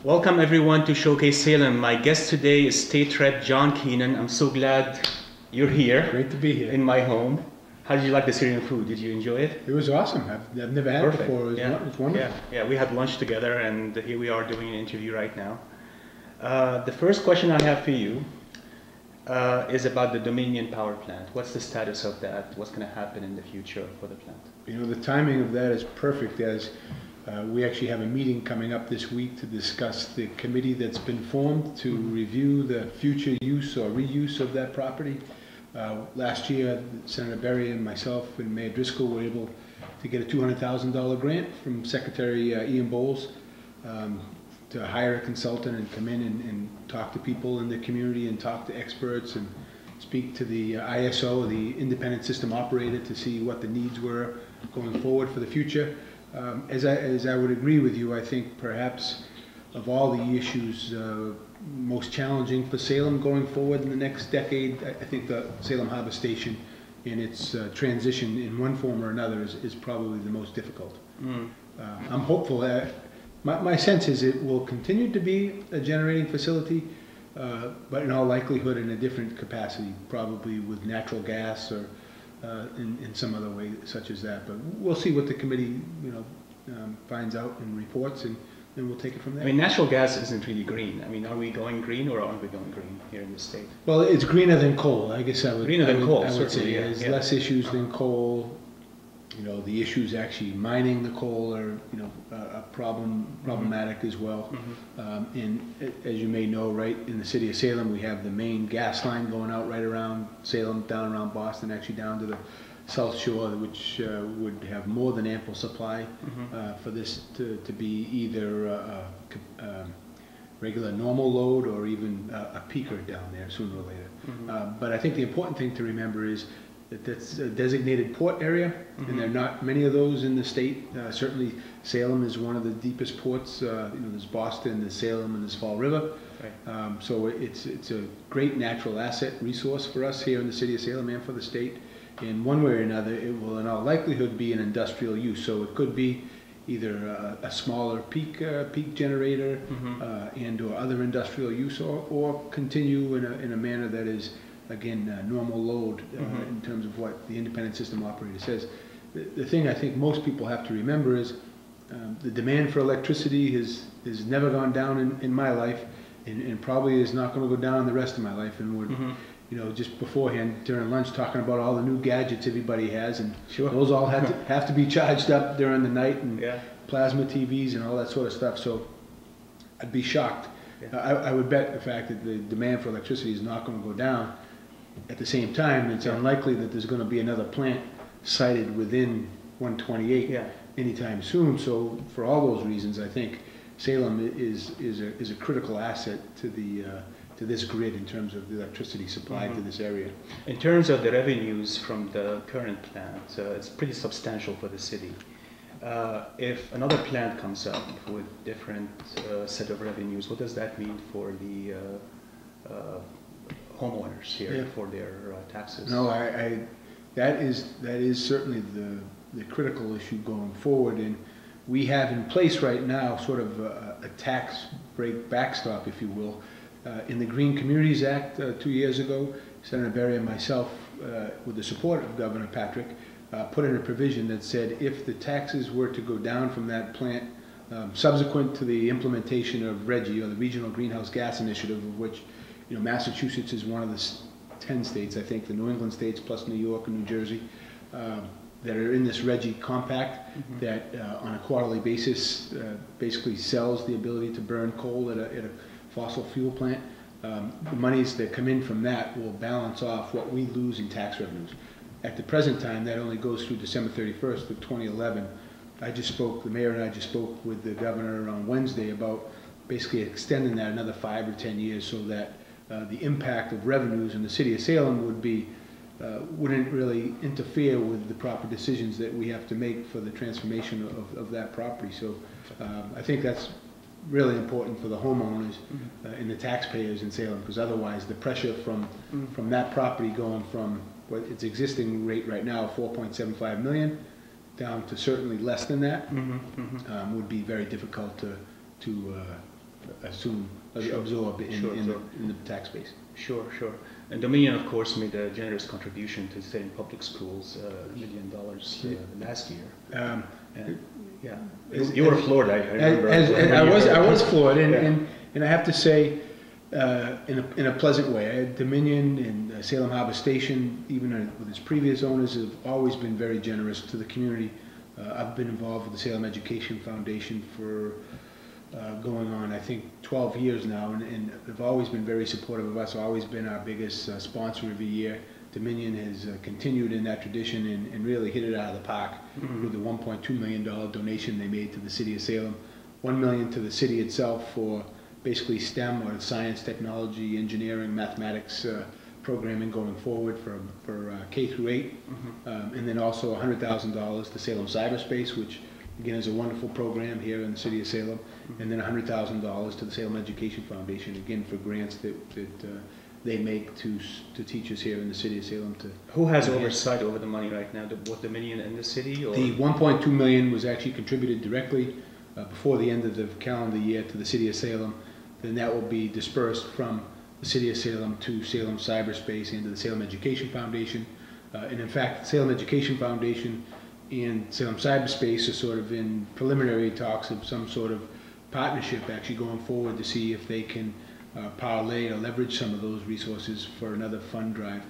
Welcome everyone to Showcase Salem. My guest today is State Rep John Keenan. I'm so glad you're here. Great to be here. In my home. How did you like the Syrian food? Did you enjoy it? It was awesome. I've never had it before. It was wonderful. Yeah, we had lunch together and here we are doing an interview right now. The first question I have for you is about the Dominion power plant. What's the status of that? What's going to happen in the future for the plant? You know, the timing of that is perfect, as we actually have a meeting coming up this week to discuss the committee that's been formed to review the future use or reuse of that property. Last year, Senator Berry and myself and Mayor Driscoll were able to get a $200,000 grant from Secretary Ian Bowles to hire a consultant and come in and talk to people in the community and talk to experts and speak to the ISO, the independent system operator, to see what the needs were going forward for the future. As I would agree with you, I think perhaps of all the issues most challenging for Salem going forward in the next decade, I think the Salem Harbor Station in its transition in one form or another is probably the most difficult. I'm hopeful that my sense is it will continue to be a generating facility, but in all likelihood in a different capacity, probably with natural gas or in some other way such as that. But we'll see what the committee finds out and reports, and we'll take it from there. I mean, natural gas isn't really green. I mean, are we going green or aren't we going green here in the state? Well, it's greener than coal. I guess I would. Greener than coal, I would say yeah, there's less issues than coal. You know, the issues actually mining the coal are, problematic as well. And as you may know, right in the city of Salem, we have the main gas line going out right around Salem, down around Boston, actually down to the South Shore, which would have more than ample supply for this to be either a regular normal load or even a peaker down there sooner or later. But I think the important thing to remember is that that's a designated port area, and there are not many of those in the state. Certainly Salem is one of the deepest ports. There's Boston, there's Salem, and there's Fall River. Right. So it's a great natural asset resource for us here in the city of Salem and for the state. In one way or another, it will in all likelihood be an industrial use. So it could be either a smaller peak generator and or other industrial use, or continue in a manner that is, again, normal load in terms of what the independent system operator says. The thing I think most people have to remember is the demand for electricity has never gone down in my life, and probably is not going to go down in the rest of my life. And we're just beforehand during lunch talking about all the new gadgets everybody has, and those all have to be charged up during the night, and plasma TVs and all that sort of stuff. So I'd be shocked. I would bet the fact that the demand for electricity is not going to go down. At the same time, it's unlikely that there's going to be another plant sited within 128 anytime soon. So for all those reasons, I think Salem is a critical asset to this grid in terms of the electricity supplied to this area. In terms of the revenues from the current plant, it's pretty substantial for the city. If another plant comes up with different set of revenues, what does that mean for the homeowners here for their taxes? No, that is certainly the critical issue going forward, and we have in place right now sort of a tax break backstop, if you will. In the Green Communities Act 2 years ago, Senator Berry and myself, with the support of Governor Patrick, put in a provision that said if the taxes were to go down from that plant subsequent to the implementation of RGGI, or the Regional Greenhouse Gas Initiative, of which Massachusetts is one of the 10 states, I think, the New England states plus New York and New Jersey, that are in this RGGI compact that on a quarterly basis basically sells the ability to burn coal at a fossil fuel plant. The monies that come in from that will balance off what we lose in tax revenues. At the present time, that only goes through December 31st of 2011. The mayor and I just spoke with the governor on Wednesday about basically extending that another 5 or 10 years, so that the impact of revenues in the city of Salem wouldn't really interfere with the proper decisions that we have to make for the transformation of that property. So I think that's really important for the homeowners and the taxpayers in Salem, because otherwise the pressure from that property going from what its existing rate right now, 4.75 million, down to certainly less than that, would be very difficult to absorb in, Sure. in the tax base. Sure. And Dominion, of course, made a generous contribution to Salem Public Schools, $1 million last year. And, yeah, you were floored. I remember. I was floored, Yeah. and I have to say, in a pleasant way. Dominion and Salem Harbor Station, even with its previous owners, have always been very generous to the community. I've been involved with the Salem Education Foundation for going on, I think, 12 years now, and they've always been very supportive of us, always been our biggest sponsor every year. Dominion has continued in that tradition and really hit it out of the park with the $1.2 million donation they made to the city of Salem, $1 million to the city itself for basically STEM, or science, technology, engineering, mathematics programming going forward for K through 8, and then also $100,000 to Salem Cyberspace, which again is a wonderful program here in the city of Salem, and then $100,000 to the Salem Education Foundation, again for grants that they make to teachers here in the city of Salem. Who has oversight over the money right now? What, Dominion and the city? Or? The $1.2 million was actually contributed directly before the end of the calendar year to the city of Salem. Then that will be dispersed from the city of Salem to Salem Cyberspace and to the Salem Education Foundation. And in fact, Salem Education Foundation and Salem Cyberspace are sort of in preliminary talks of some sort of partnership actually going forward to see if they can parlay or leverage some of those resources for another fund drive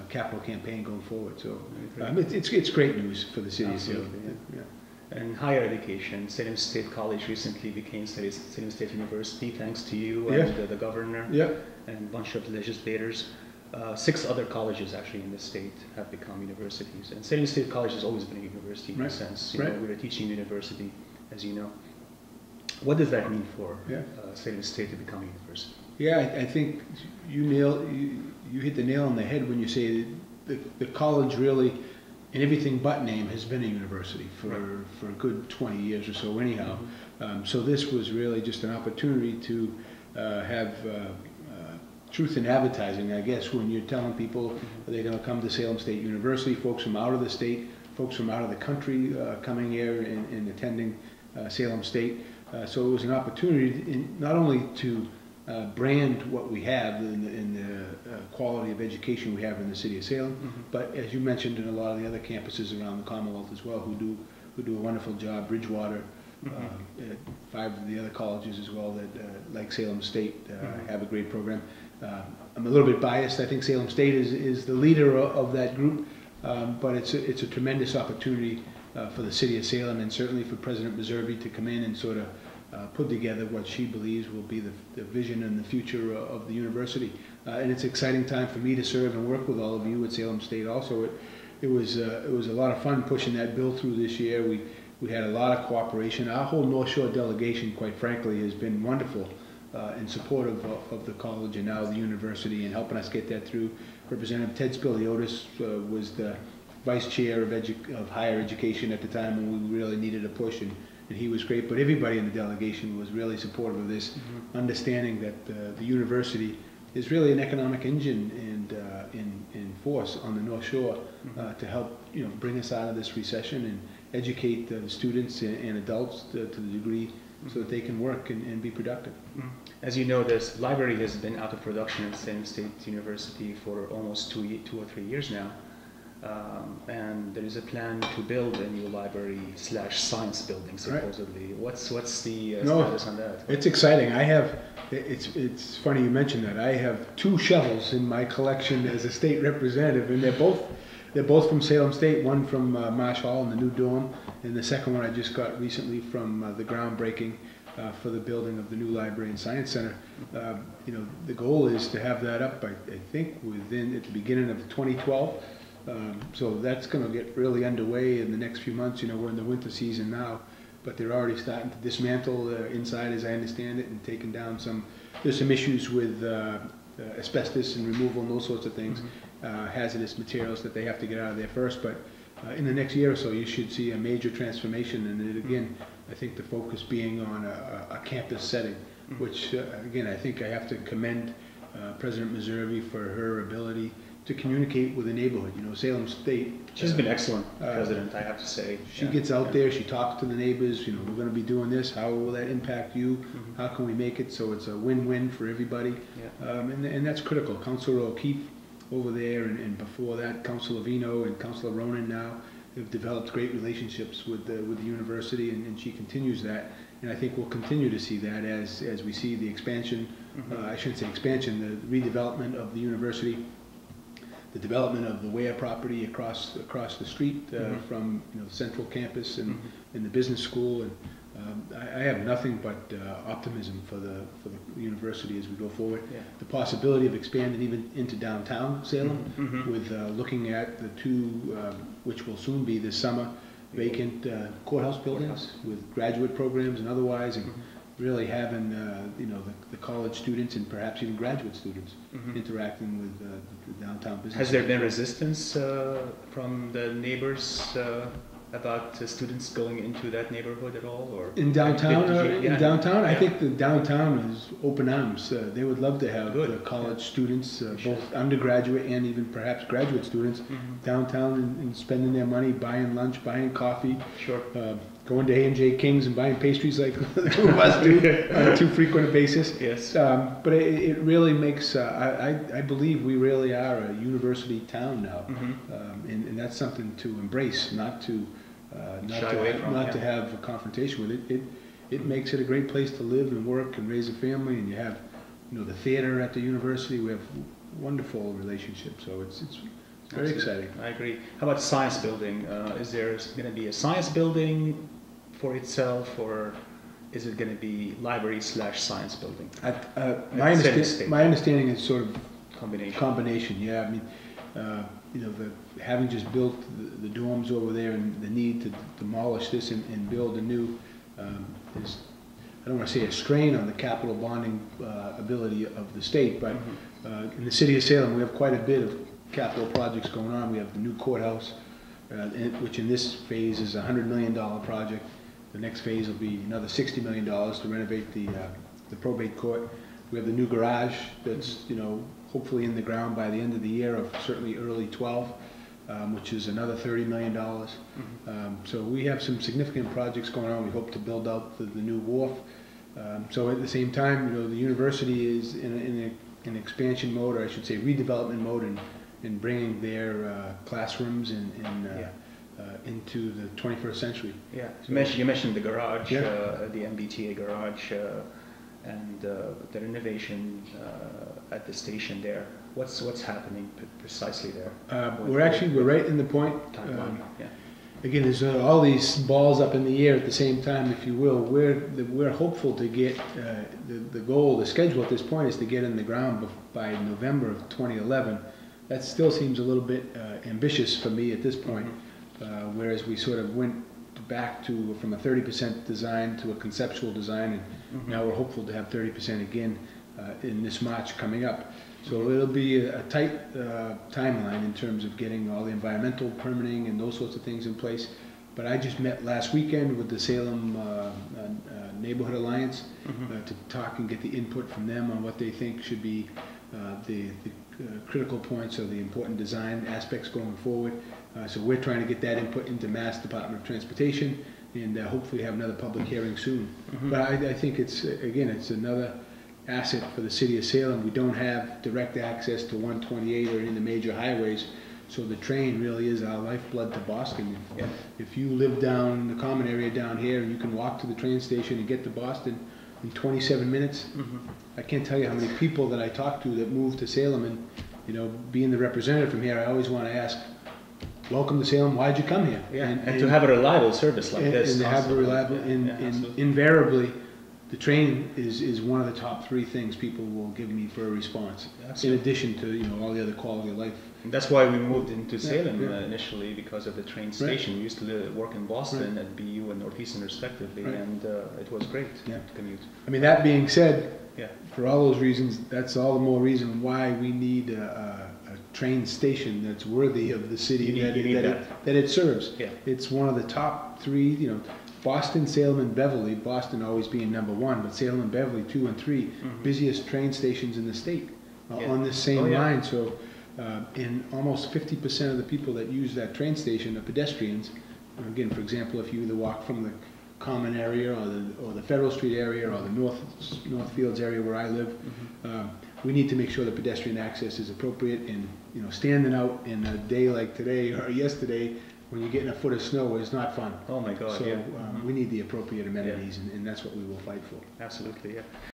capital campaign going forward. So it's great news for the city of Salem. Yeah. And higher education, Salem State College recently became Salem State University, thanks to you and the governor and a bunch of legislators. 6 other colleges actually in the state have become universities. And Salem State College has always been a university in a sense. You know, we're a teaching university, as you know. What does that mean for Salem State to become a university? Yeah, I think you hit the nail on the head when you say the college really, in everything but name, has been a university for a good 20 years or so anyhow. So this was really just an opportunity to have truth in advertising, I guess, when you're telling people they're going to come to Salem State University, folks from out of the state, folks from out of the country coming here and attending Salem State. So it was an opportunity not only to brand what we have in the quality of education we have in the city of Salem, but as you mentioned, in a lot of the other campuses around the Commonwealth as well, who do a wonderful job. Bridgewater, 5 of the other colleges as well that, like Salem State, have a great program. I'm a little bit biased. I think Salem State is the leader of that group, but it's a tremendous opportunity for the city of Salem, and certainly for President Meserve to come in and sort of put together what she believes will be the vision and the future of the university. And it's an exciting time for me to serve and work with all of you at Salem State also. It was a lot of fun pushing that bill through this year. We had a lot of cooperation. Our whole North Shore delegation, quite frankly, has been wonderful in support of the college and now the university, and helping us get that through. Representative Ted Spiliotis was the vice chair of higher education at the time when we really needed a push, and he was great. But everybody in the delegation was really supportive of this, understanding that the university is really an economic engine and in force on the North Shore to help bring us out of this recession and educate the students and adults to the degree so that they can work and be productive. As you know, this library has been out of production at Salem State University for almost 2 or 3 years now. And there is a plan to build a new library / science building, supposedly. Right. What's the status on that? It's exciting. It's funny you mentioned that. I have 2 shovels in my collection as a state representative, and they're both from Salem State. One from Marsh Hall in the new dorm, and the second one I just got recently from the groundbreaking for the building of the new library and science center. The goal is to have that up, I think, at the beginning of 2012. So that's going to get really underway in the next few months. We're in the winter season now, but they're already starting to dismantle inside, as I understand it, and taking down there's some issues with asbestos and removal and those sorts of things, hazardous materials that they have to get out of there first. But in the next year or so, you should see a major transformation, and again, I think the focus being on a campus setting, which again, I think I have to commend President Meserve for her ability to communicate with the neighborhood. You know, Salem State. She's been excellent president, I have to say. She gets out there, she talks to the neighbors, you know, we're gonna be doing this, how will that impact you? How can we make it so it's a win-win for everybody? And that's critical. Councilor O'Keefe over there, and before that, Councilor Vino and Councilor Ronan now have developed great relationships with the university, and she continues that. And I think we'll continue to see that as we see the expansion, I shouldn't say expansion, the redevelopment of the university, the development of the Ware property across the street from, you know, the central campus and the business school. And I have nothing but optimism for the university as we go forward. The possibility of expanding even into downtown Salem with looking at the two, which will soon be this summer, vacant courthouse buildings with graduate programs and otherwise, and really having you know, the college students and perhaps even graduate students interacting with the downtown business. Has there been resistance from the neighbors about students going into that neighborhood at all, or in downtown? In downtown, I think the downtown is open arms. They would love to have the college students, both undergraduate and even perhaps graduate students, downtown and spending their money, buying lunch, buying coffee, going to A&J King's and buying pastries like the two of us do on a too frequent a basis. But it really makes, I believe we really are a university town now, and that's something to embrace, not to have a confrontation with it. It makes it a great place to live and work and raise a family, and you have, you know, the theater at the university. We have wonderful relationships, so it's very exciting. I agree. How about science building? Is there going to be a science building for itself, or is it going to be library/science building? My understanding is sort of combination. Yeah, I mean, you know, having just built the dorms over there and the need to demolish this and build a new, is, I don't want to say a strain on the capital bonding ability of the state, but in the city of Salem we have quite a bit of capital projects going on. We have the new courthouse, which in this phase is a $100 million project. The next phase will be another $60 million to renovate the probate court. We have the new garage that's, you know, hopefully in the ground by the end of the year, or certainly early 12, which is another $30 million. So we have some significant projects going on. We hope to build out the new wharf. So at the same time, you know, the university is in an expansion mode, or I should say redevelopment mode, in bringing their classrooms into the 21st century. Yeah, you mentioned the garage, the MBTA garage, and the renovation at the station there. What's happening precisely there? We're right in the point. Again, there's all these balls up in the air at the same time, if you will. We're hopeful to get the goal, the schedule at this point is to get in the ground by November of 2011. That still seems a little bit ambitious for me at this point, whereas we sort of went back from a 30% design to a conceptual design, and now we're hopeful to have 30% again in this March coming up. So it'll be a tight timeline in terms of getting all the environmental permitting and those sorts of things in place. But I just met last weekend with the Salem Neighborhood Alliance to talk and get the input from them on what they think should be the critical points or the important design aspects going forward. So we're trying to get that input into Mass Department of Transportation, and hopefully have another public hearing soon. But I think it's another asset for the city of Salem. We don't have direct access to 128 or any of the major highways, so the train really is our lifeblood to Boston. If you live down the common area down here, and you can walk to the train station and get to Boston in 27 minutes. I can't tell you how many people that I talk to that move to Salem, and, you know, being the representative from here, I always want to ask, welcome to Salem, why'd you come here? And to have a reliable service like this. And to have a reliable, invariably, the train is one of the top 3 things people will give me for a response. In addition to, you know, all the other quality of life. And that's why we moved into Salem initially, because of the train station. We used to work in Boston at BU and Northeastern respectively, and it was great to commute. I mean, that being said, for all those reasons, that's all the more reason why we need a train station that's worthy of the city that it serves. It's one of the top 3, you know, Boston, Salem, and Beverly, Boston always being number 1, but Salem and Beverly 2 and 3, busiest train stations in the state on this same line. So And almost 50% of the people that use that train station are pedestrians. Again, for example, if you either walk from the Common area or the Federal Street area or the Northfields area where I live, we need to make sure the pedestrian access is appropriate. And standing out in a day like today or yesterday when you're getting a foot of snow is not fun. Oh my God! So yeah. we need the appropriate amenities, and that's what we will fight for. Absolutely, yeah.